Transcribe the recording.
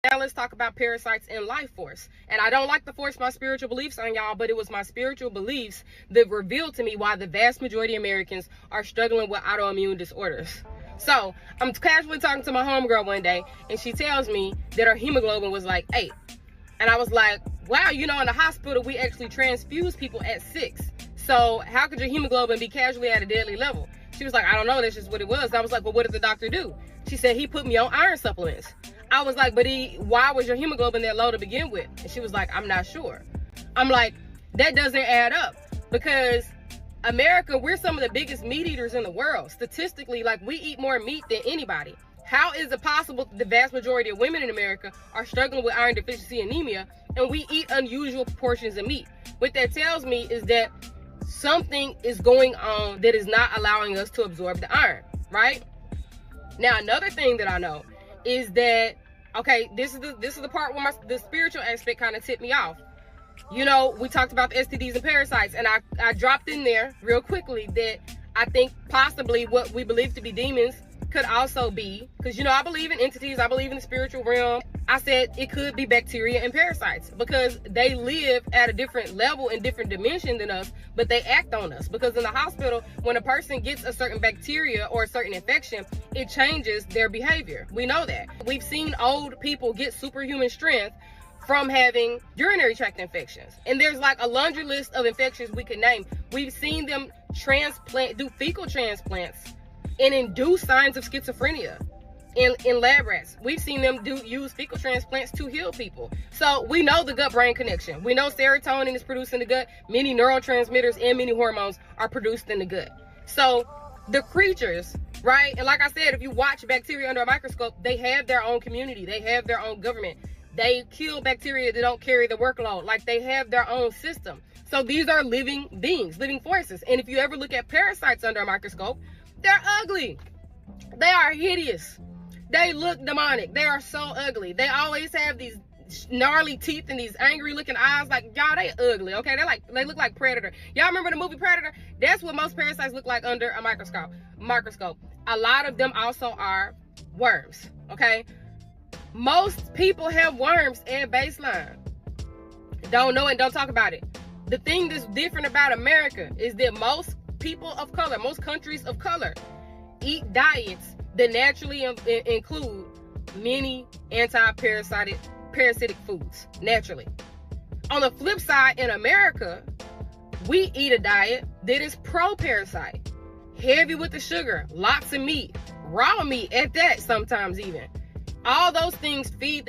Now let's talk about parasites and life force. And I don't like to force my spiritual beliefs on y'all, but it was my spiritual beliefs that revealed to me why the vast majority of Americans are struggling with autoimmune disorders. So I'm casually talking to my homegirl one day, and she tells me that her hemoglobin was like 8. And I was like, wow, you know, in the hospital, we actually transfuse people at 6. So how could your hemoglobin be casually at a deadly level? She was like, I don't know, that's just what it was. I was like, well, what did the doctor do? She said, he put me on iron supplements. I was like, but why was your hemoglobin that low to begin with? And she was like, I'm not sure. I'm like, that doesn't add up, because America, we're some of the biggest meat eaters in the world. Statistically, like, we eat more meat than anybody. How is it possible the vast majority of women in America are struggling with iron deficiency anemia and we eat unusual proportions of meat? What that tells me is that something is going on that is not allowing us to absorb the iron, right? Now, another thing that I know is that, okay, this is the part where the spiritual aspect kind of tipped me off. You know, we talked about the STDs and parasites, and I dropped in there real quickly that I think possibly what we believe to be demons could also be, because, you know, I believe in entities, I believe in the spiritual realm. I said it could be bacteria and parasites, because they live at a different level and different dimension than us, but they act on us. Because in the hospital, when a person gets a certain bacteria or a certain infection, it changes their behavior. We know that. We've seen old people get superhuman strength from having urinary tract infections. And there's like a laundry list of infections we could name. We've seen them do fecal transplants and induce signs of schizophrenia in lab rats. We've seen them use fecal transplants to heal people. So we know the gut-brain connection. We know serotonin is produced in the gut. Many neurotransmitters and many hormones are produced in the gut. So the creatures, right? And like I said, if you watch bacteria under a microscope, they have their own community. They have their own government. They kill bacteria that don't carry the workload. Like, they have their own system. So these are living beings, living forces. And if you ever look at parasites under a microscope, they're ugly. They are hideous. They look demonic. They are so ugly. They always have these gnarly teeth and these angry looking eyes. Like, y'all, they ugly, okay? They look like Predator. Y'all remember the movie Predator? That's what most parasites look like under a microscope. A lot of them also are worms, okay? Most people have worms at baseline. Don't know it, don't talk about it. The thing that's different about America is that most people of color, most countries of color, eat diets that naturally include many anti-parasitic foods, naturally. On the flip side, in America, we eat a diet that is pro-parasite, heavy with the sugar, lots of meat, raw meat at that sometimes even. All those things feed